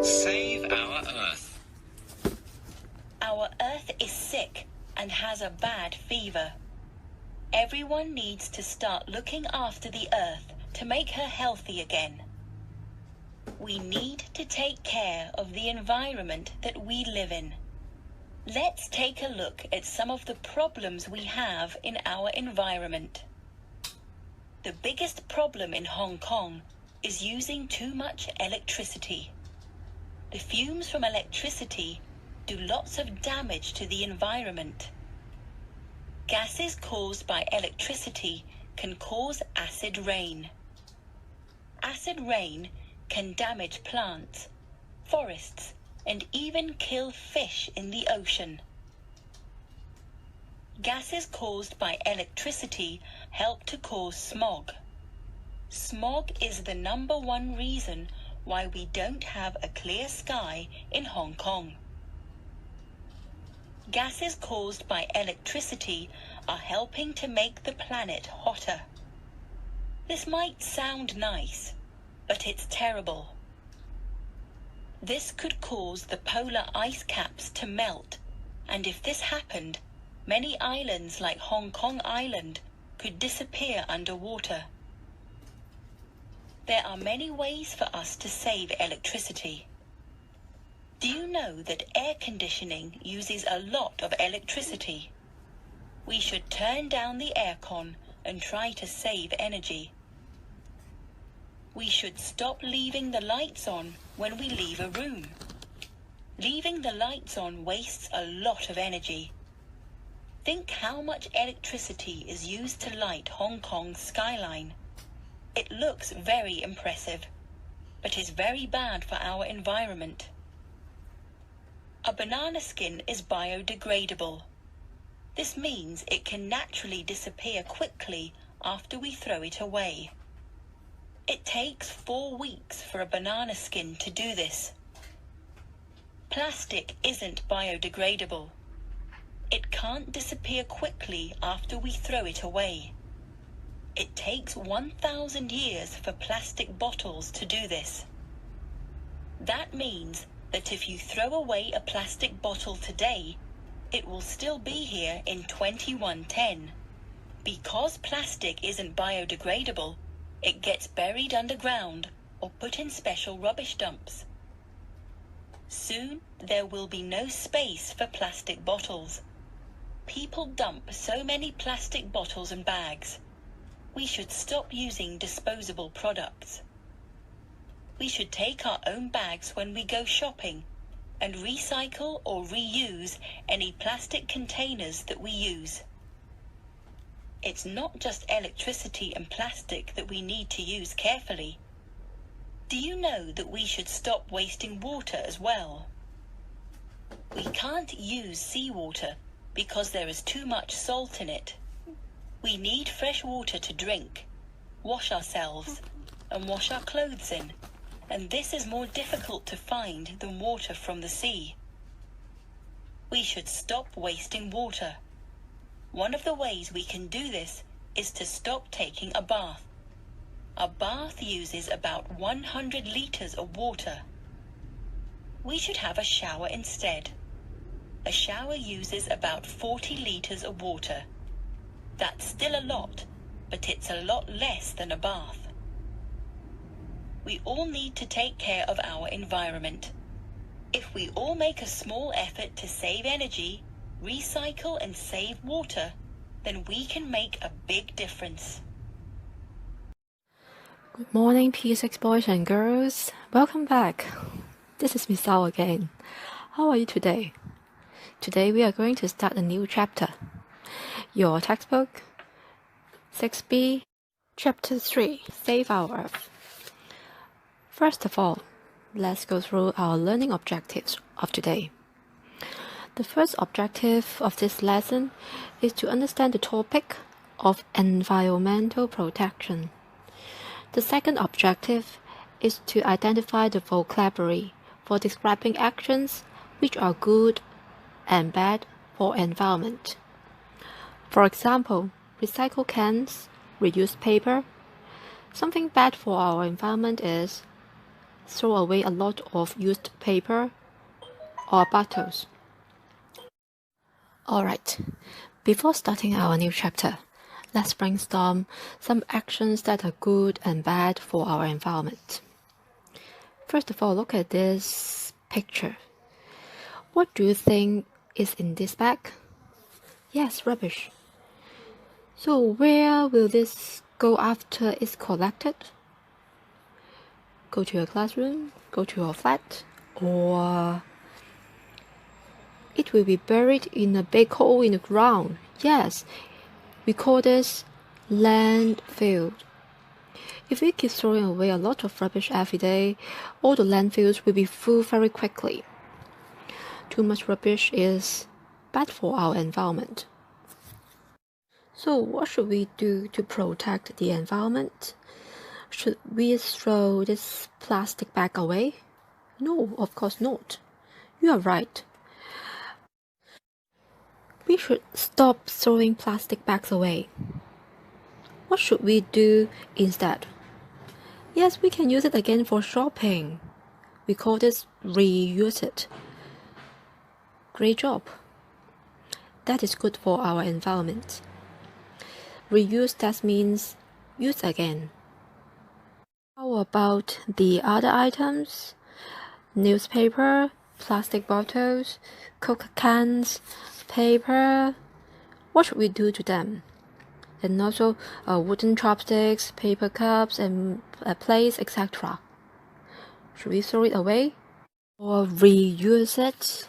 Save our Earth. Our Earth is sick and has a bad fever. Everyone needs to start looking after the Earth to make her healthy again. We need to take care of the environment that we live in. Let's take a look at some of the problems we have in our environment. The biggest problem in Hong Kong is using too much electricity. The fumes from electricity do lots of damage to the environment. Gases caused by electricity can cause acid rain. Acid rain can damage plants, forests, and even kill fish in the ocean. Gases caused by electricity help to cause smog. Smog is the #1 reason why we don't have a clear sky in Hong Kong. Gases caused by electricity are helping to make the planet hotter. This might sound nice, but it's terrible. This could cause the polar ice caps to melt, and if this happened, many islands like Hong Kong Island could disappear underwater. There are many ways for us to save electricity. Do you know that air conditioning uses a lot of electricity? We should turn down the aircon and try to save energy. We should stop leaving the lights on when we leave a room. Leaving the lights on wastes a lot of energy. Think how much electricity is used to light Hong Kong's skyline. It looks very impressive, but is very bad for our environment. A banana skin is biodegradable. This means it can naturally disappear quickly after we throw it away. It takes 4 weeks for a banana skin to do this. Plastic isn't biodegradable. It can't disappear quickly after we throw it away. It takes 1,000 years for plastic bottles to do this. That means that if you throw away a plastic bottle today, it will still be here in 2110. Because plastic isn't biodegradable, it gets buried underground or put in special rubbish dumps. Soon, there will be no space for plastic bottles. People dump so many plastic bottles and bags. We should stop using disposable products. We should take our own bags when we go shopping and recycle or reuse any plastic containers that we use. It's not just electricity and plastic that we need to use carefully. Do you know that we should stop wasting water as well? We can't use seawater because there is too much salt in it. We need fresh water to drink, wash ourselves, and wash our clothes in, and this is more difficult to find than water from the sea. We should stop wasting water. One of the ways we can do this is to stop taking a bath. A bath uses about 100 liters of water. We should have a shower instead. A shower uses about 40 liters of water. That's still a lot, but it's a lot less than a bath. We all need to take care of our environment. If we all make a small effort to save energy, recycle and save water, then we can make a big difference. Good morning, P6 boys and girls. Welcome back. This is Miss Zhao again. How are you today? Today we are going to start a new chapter. Your textbook, 6B, Chapter 3, Save Our Earth. First of all, let's go through our learning objectives of today. The first objective of this lesson is to understand the topic of environmental protection. The second objective is to identify the vocabulary for describing actions which are good and bad for environment. For example, recycle cans, reuse paper. Something bad for our environment is throw away a lot of used paper or bottles. Alright, before starting our new chapter, let's brainstorm some actions that are good and bad for our environment. First of all, look at this picture. What do you think is in this bag? Yes, rubbish. So where will this go after it's collected? Go to your classroom, go to your flat, or it will be buried in a big hole in the ground. Yes, we call this landfill. If we keep throwing away a lot of rubbish every day, all the landfills will be full very quickly. Too much rubbish is bad for our environment. So what should we do to protect the environment? Should we throw this plastic bag away? No, of course not. You are right. We should stop throwing plastic bags away. What should we do instead? Yes, we can use it again for shopping. We call this reuse it. Great job. That is good for our environment. Reuse, that means use again. How about the other items? Newspaper, plastic bottles, Coke cans, paper. What should we do to them? And also wooden chopsticks, paper cups, and plates, etc. Should we throw it away or reuse it?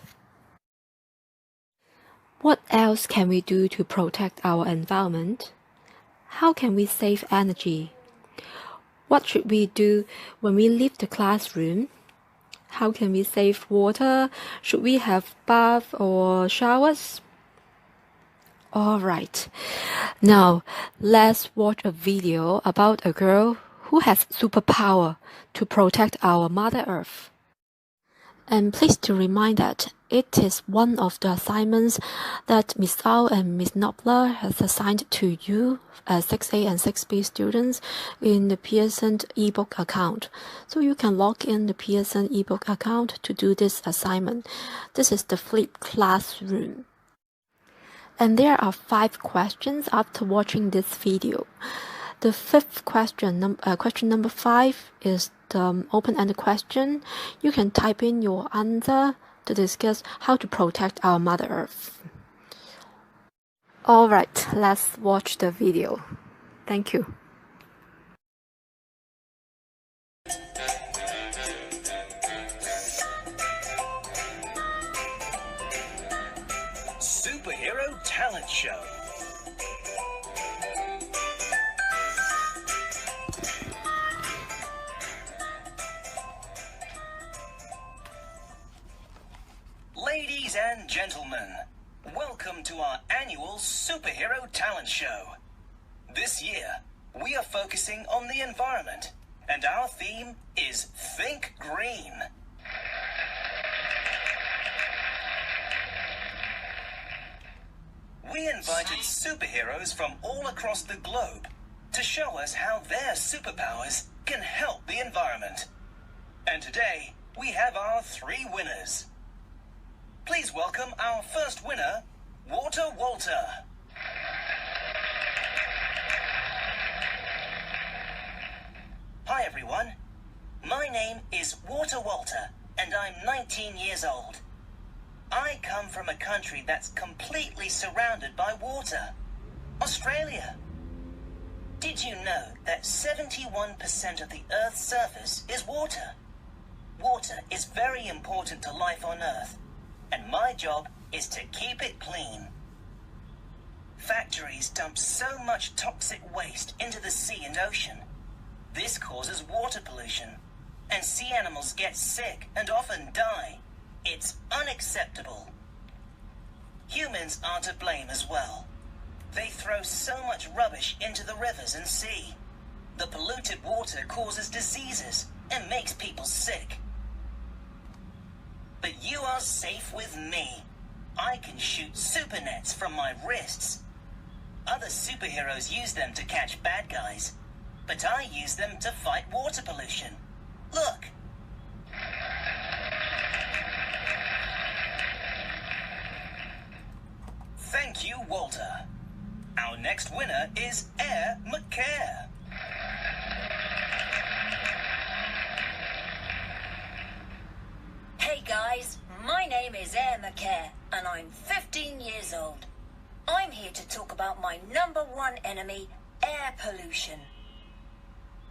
What else can we do to protect our environment? How can we save energy? What should we do when we leave the classroom? How can we save water? Should we have baths or showers? Alright, now let's watch a video about a girl who has superpower to protect our Mother Earth. And please to remind that it is one of the assignments that Miss Au and Miss Nobler has assigned to you as 6A and 6B students in the Pearson ebook account. So you can log in the Pearson ebook account to do this assignment. This is the Flip Classroom. And there are 5 questions after watching this video. The 5th question, question number 5, is the open-ended question. You can type in your answer to discuss how to protect our Mother Earth. Alright, let's watch the video. Thank you. Superhero Talent Show. Ladies and gentlemen, welcome to our annual Superhero Talent Show. This year, we are focusing on the environment, and our theme is Think Green. We invited superheroes from all across the globe to show us how their superpowers can help the environment. And today, we have our 3 winners. Please welcome our first winner, Water Walter. Hi everyone, my name is Water Walter and I'm 19 years old. I come from a country that's completely surrounded by water, Australia. Did you know that 71% of the Earth's surface is water? Water is very important to life on Earth, and my job is to keep it clean. Factories dump so much toxic waste into the sea and ocean. This causes water pollution, and sea animals get sick and often die. It's unacceptable. Humans are to blame as well. They throw so much rubbish into the rivers and sea. The polluted water causes diseases and makes people sick. But you are safe with me. I can shoot super nets from my wrists. Other superheroes use them to catch bad guys, but I use them to fight water pollution. Look, here is Air McCare. Hey guys, my name is Air McCare and I'm 15 years old. I'm here to talk about my #1 enemy, air pollution.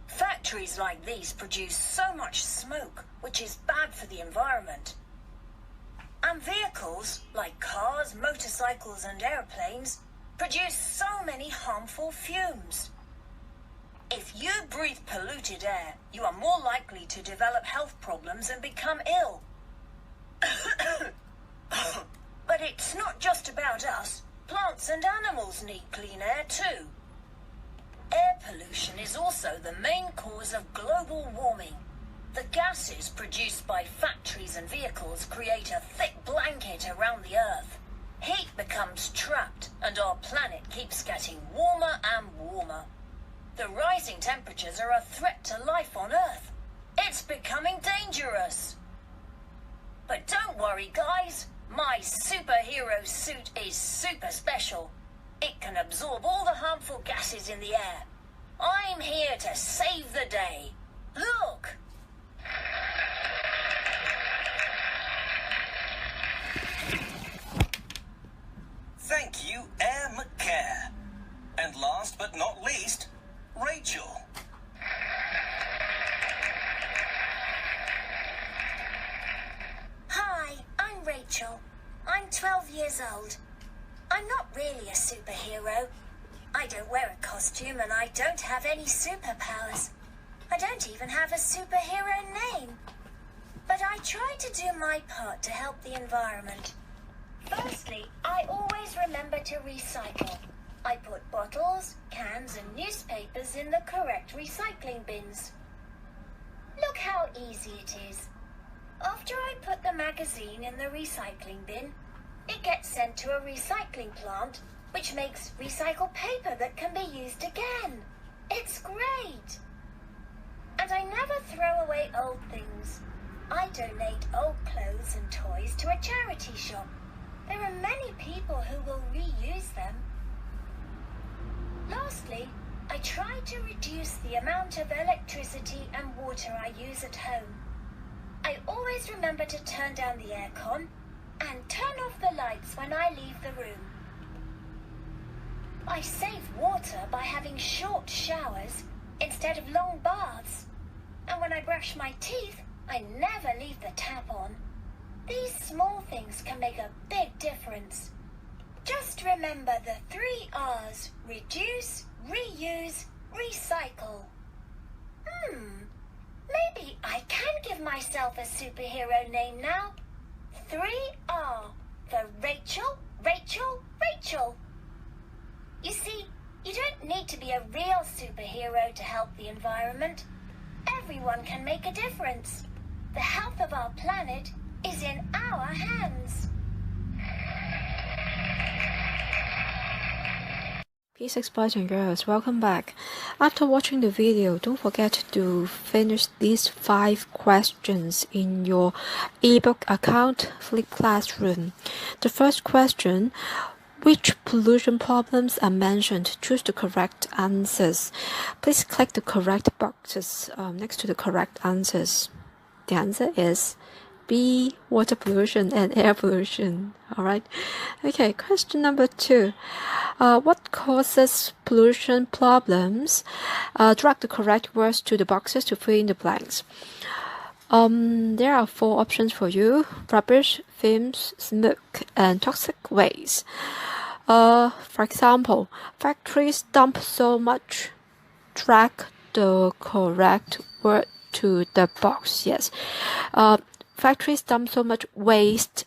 Factories like these produce so much smoke, which is bad for the environment. And vehicles, like cars, motorcycles and airplanes, produce so many harmful fumes. If you breathe polluted air, you are more likely to develop health problems and become ill. But it's not just about us. Plants and animals need clean air too. Air pollution is also the main cause of global warming. The gases produced by factories and vehicles create a thick blanket around the Earth. Heat becomes trapped and our planet keeps getting warmer and warmer. The rising temperatures are a threat to life on Earth. It's becoming dangerous. But don't worry, guys. My superhero suit is super special. It can absorb all the harmful gases in the air. I'm here to save the day. Look! Thank you, Air McCare. And last but not least, Rachel. Hi, I'm Rachel. I'm 12 years old. I'm not really a superhero. I don't wear a costume and I don't have any superpowers. I don't even have a superhero name. But I try to do my part to help the environment. Firstly, I always remember to recycle. I put bottles, cans and newspapers in the correct recycling bins. Look how easy it is. After I put the magazine in the recycling bin, it gets sent to a recycling plant, which makes recycled paper that can be used again. It's great! And I never throw away old things. I donate old clothes and toys to a charity shop. There are many people who will reuse them. Lastly, I try to reduce the amount of electricity and water I use at home. I always remember to turn down the aircon and turn off the lights when I leave the room. I save water by having short showers instead of long baths. And when I brush my teeth, I never leave the tap on. These small things can make a big difference. Just remember the 3 R's: reduce, reuse, recycle. Maybe I can give myself a superhero name now. 3R for Rachel, Rachel, Rachel. You see, you don't need to be a real superhero to help the environment. Everyone can make a difference. The health of our planet is in our hands. P6 boys and girls, welcome back. After watching the video, don't forget to finish these 5 questions in your ebook account, Flip Classroom. The first question: which pollution problems are mentioned? Choose the correct answers. Please click the correct boxes next to the correct answers. The answer is B, water pollution and air pollution. Alright. Okay, question number 2. What causes pollution problems? Drag the correct words to the boxes to fill in the blanks. There are 4 options for you: rubbish, fumes, smoke, and toxic waste. For example, factories dump so much. Drag the correct word to the box. Yes. Factories dump so much waste,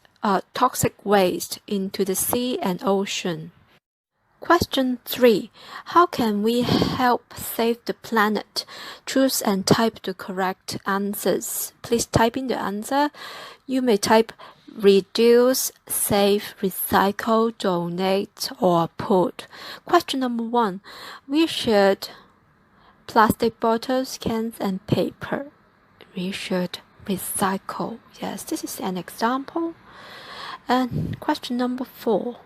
toxic waste, into the sea and ocean. Question 3. How can we help save the planet? Choose and type the correct answers. Please type in the answer. You may type reduce, save, recycle, donate, or put. Question number 1. We should plastic bottles, cans, and paper. We should recycle. Yes, this is an example. And question number 4.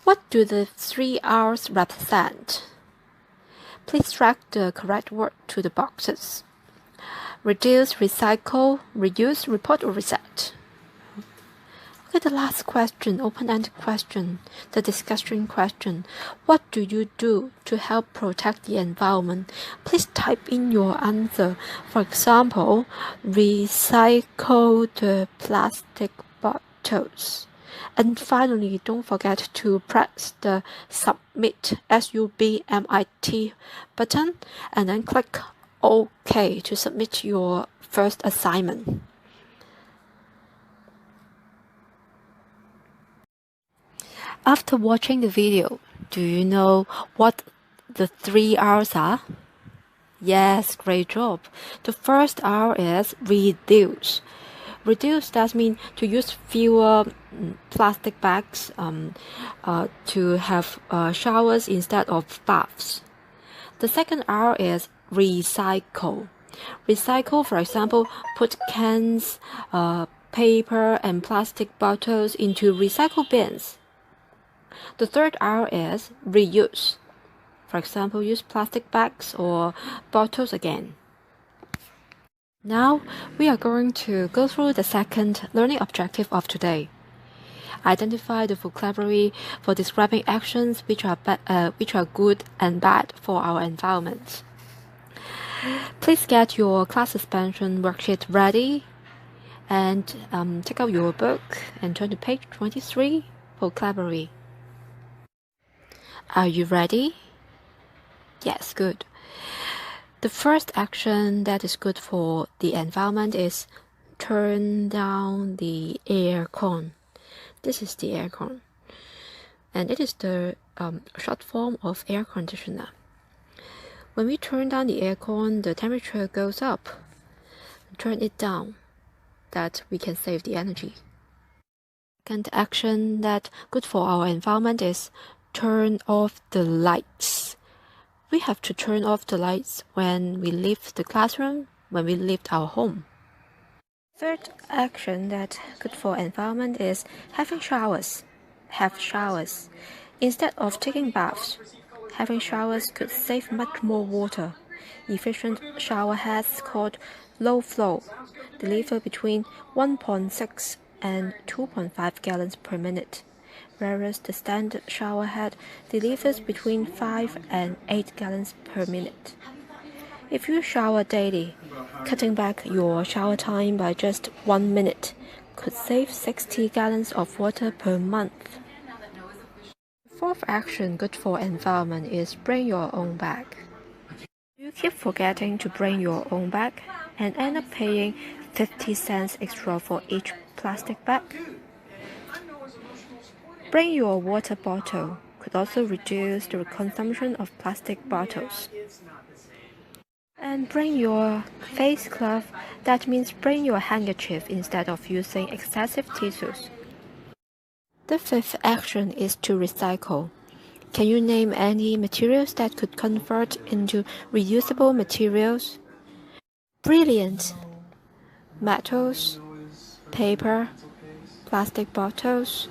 What do the 3 R's represent? Please track the correct word to the boxes. Reduce, recycle, reuse, report, or reset. Look at the last question, open-ended question, the discussion question. What do you do to help protect the environment? Please type in your answer. For example, recycle the plastic bottles. And finally, don't forget to press the Submit SUBMIT button and then click OK to submit your first assignment. After watching the video, do you know what the 3 R's are? Yes, great job. The first R is reduce. Reduce, that means to use fewer plastic bags, to have showers instead of baths. The second R is recycle. Recycle, for example, put cans, paper, and plastic bottles into recycle bins. The third R is reuse. For example, use plastic bags or bottles again. Now, we are going to go through the second learning objective of today. Identify the vocabulary for describing actions which are good and bad for our environment. Please get your class suspension worksheet ready and take out your book and turn to page 23, vocabulary. Are you ready? Yes, good. The first action that is good for the environment is turn down the aircon. This is the aircon, and it is the short form of air conditioner. When we turn down the aircon, the temperature goes up. Turn it down, that we can save the energy. Second action that good for our environment is turn off the lights. We have to turn off the lights when we leave the classroom, when we leave our home. Third action that good for environment is having showers. Have showers. Instead of taking baths, having showers could save much more water. Efficient shower heads called low flow deliver between 1.6 and 2.5 gallons per minute, whereas the standard shower head delivers between 5 and 8 gallons per minute. If you shower daily, cutting back your shower time by just 1 minute could save 60 gallons of water per month. Fourth action good for environment is bring your own bag. You keep forgetting to bring your own bag and end up paying 50 cents extra for each plastic bag. Bring your water bottle could also reduce the consumption of plastic bottles. And bring your face glove, that means bring your handkerchief instead of using excessive tissues. The fifth action is to recycle. Can you name any materials that could convert into reusable materials? Brilliant! Metals, paper, plastic bottles,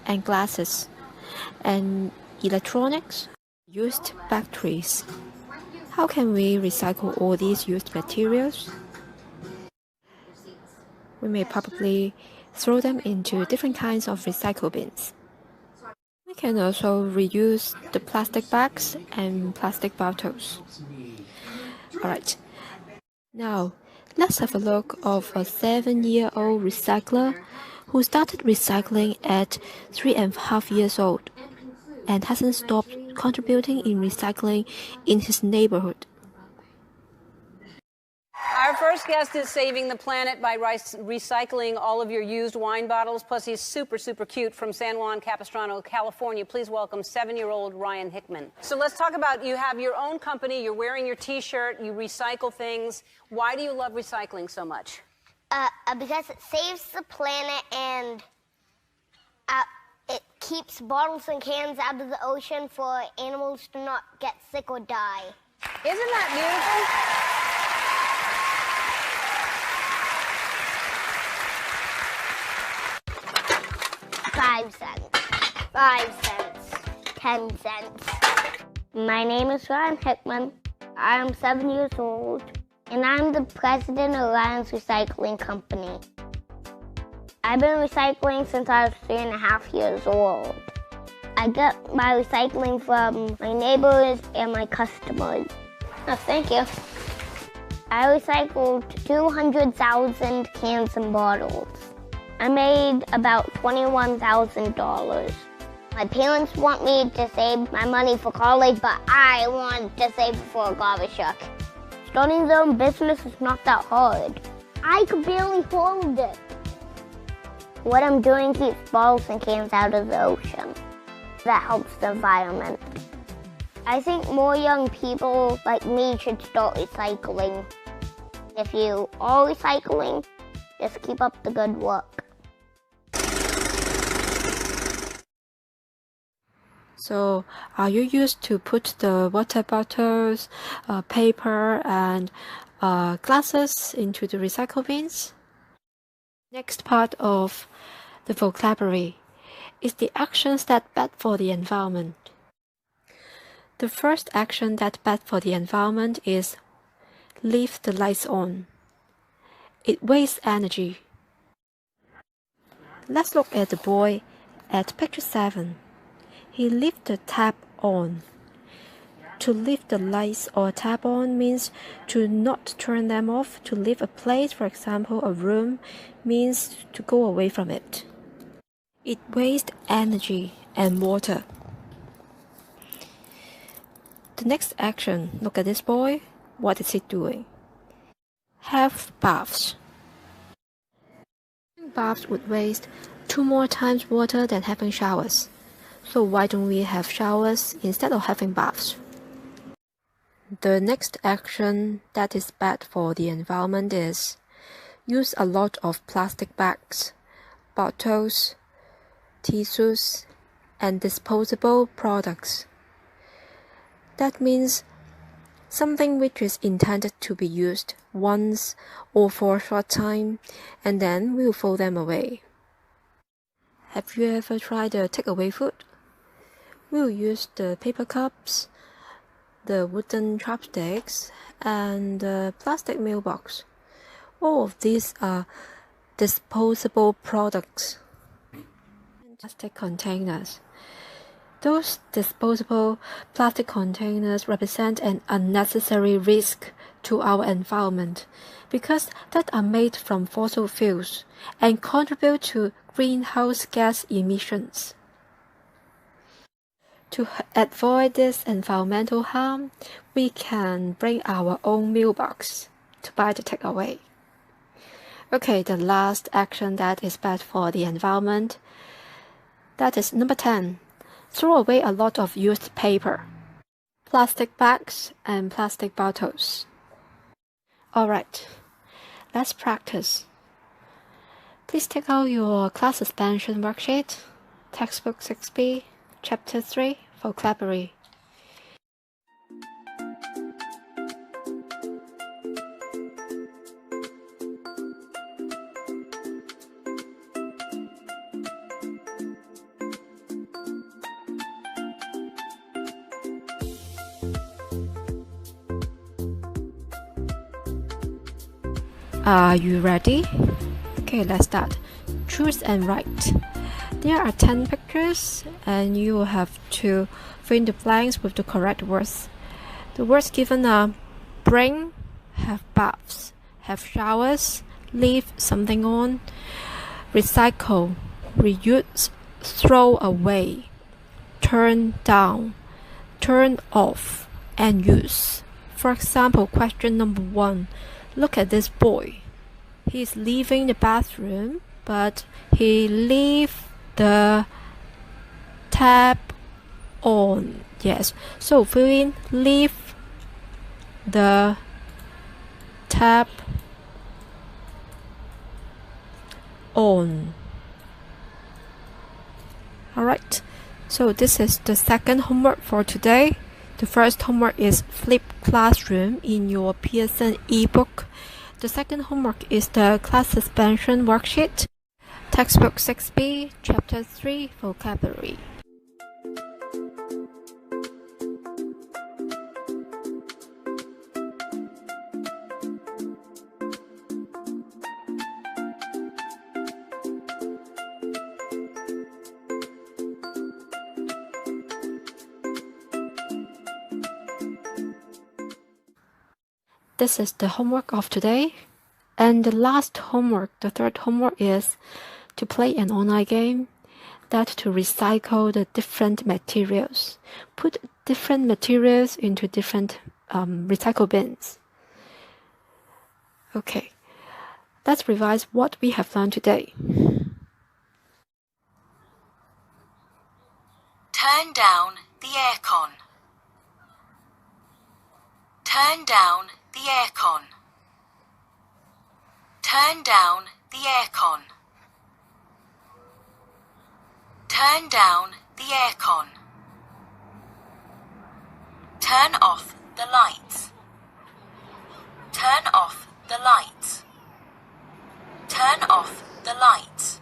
and glasses, and electronics, used batteries. How can we recycle all these used materials? We may probably throw them into different kinds of recycle bins. We can also reuse the plastic bags and plastic bottles. Alright, now let's have a look of a 7-year-old recycler who started recycling at 3.5 years old and hasn't stopped contributing in recycling in his neighborhood. Our first guest is saving the planet by recycling all of your used wine bottles. Plus, he's super, super cute from San Juan Capistrano, California. Please welcome 7-year-old Ryan Hickman. So let's talk about, you have your own company, you're wearing your T-shirt, you recycle things. Why do you love recycling so much? Because it saves the planet and it keeps bottles and cans out of the ocean for animals to not get sick or die. Isn't that beautiful? 5 cents. 5 cents. 10 cents. My name is Ryan Hickman. I'm 7 years old, and I'm the president of Lions Recycling Company. I've been recycling since I was 3.5 years old. I get my recycling from my neighbors and my customers. Oh, thank you. I recycled 200,000 cans and bottles. I made about $21,000. My parents want me to save my money for college, but I want to save it for a garbage truck. Starting your own business is not that hard. I could barely hold it. What I'm doing keeps bottles and cans out of the ocean. That helps the environment. I think more young people like me should start recycling. If you are recycling, just keep up the good work. So, are you used to put the water bottles, paper, and glasses into the recycle bins? Next part of the vocabulary is the actions that bad for the environment. The first action that bad for the environment is leave the lights on. It wastes energy. Let's look at the boy at picture 7. He left the tap on. To leave the lights or tap on means to not turn them off. To leave a place, for example, a room, means to go away from it. It wastes energy and water. The next action, look at this boy. What is he doing? Have baths. Baths would waste 2 more times water than having showers. So why don't we have showers instead of having baths? The next action that is bad for the environment is use a lot of plastic bags, bottles, tissues, and disposable products. That means something which is intended to be used once or for a short time, and then we'll throw them away. Have you ever tried the takeaway food? We'll use the paper cups, the wooden chopsticks, and the plastic mailbox. All of these are disposable products. Plastic containers. Those disposable plastic containers represent an unnecessary risk to our environment because they are made from fossil fuels and contribute to greenhouse gas emissions. To avoid this environmental harm, we can bring our own mailbox to buy the takeaway. Okay, the last action that is bad for the environment, that is number 10. Throw away a lot of used paper, plastic bags, and plastic bottles. Alright, let's practice. Please take out your class suspension worksheet, textbook 6B, chapter 3, vocabulary. Are you ready? Okay, let's start. Choose and write. There are 10 pictures and you will have to fill in the blanks with the correct words. The words given are bring, have baths, have showers, leave something on, recycle, reuse, throw away, turn down, turn off, and use. For example, question number 1. Look at this boy. He is leaving the bathroom, but he leave the tap on. Yes, so fill in leave the tap on. Alright, so this is the second homework for today. The first homework is Flip Classroom in your Pearson ebook. The second homework is the class suspension worksheet, textbook 6B, chapter 3, vocabulary. this is the homework of today. And the last homework, the third homework, is to play an online game that to recycle the different materials. Put different materials into different recycle bins. Okay, let's revise what we have learned today. Turn down the aircon. Turn down the aircon. Turn down the aircon. Turn down the aircon. Turn off the lights. Turn off the lights. Turn off the lights.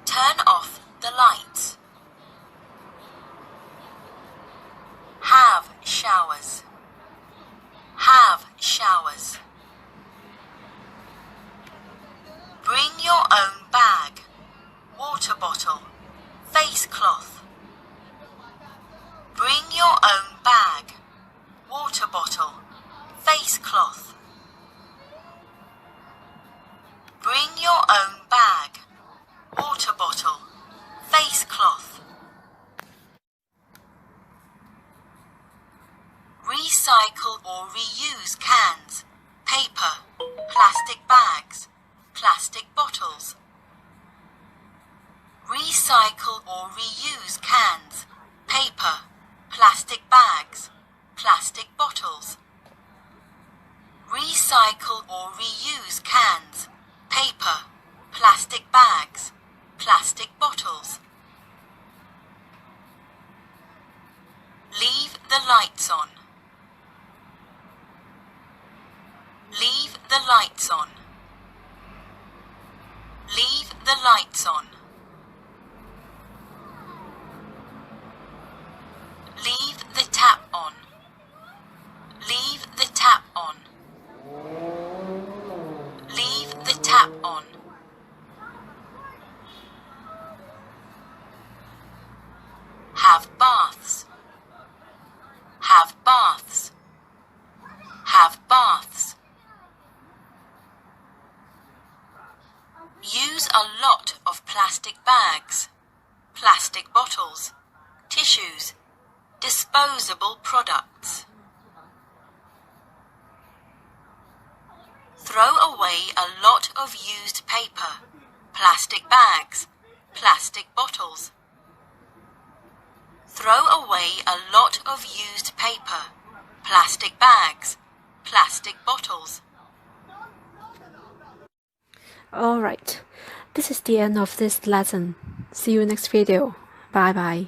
Turn off the lights. Have showers. Have showers. Bring your own bag, water bottle, face cloth. Bring your own bag, water bottle, face cloth. Bring your own bag, water bottle, face cloth. Recycle or reuse cans, paper, plastic bags, plastic bottles. Recycle or reuse cans, paper, plastic bags, plastic bottles. Recycle or reuse cans, paper, plastic bags, plastic bottles. Leave the lights on. Leave the lights on. Leave the lights on. Leave the tap on. Leave the tap on. Leave the tap on. Have baths. Have baths. Have baths. Use a lot of plastic bags, plastic bottles, tissues, disposable products. Throw away a lot of used paper, plastic bags, plastic bottles. Throw away a lot of used paper, plastic bags, plastic bottles. Alright, this is the end of this lesson. See you next video. Bye bye.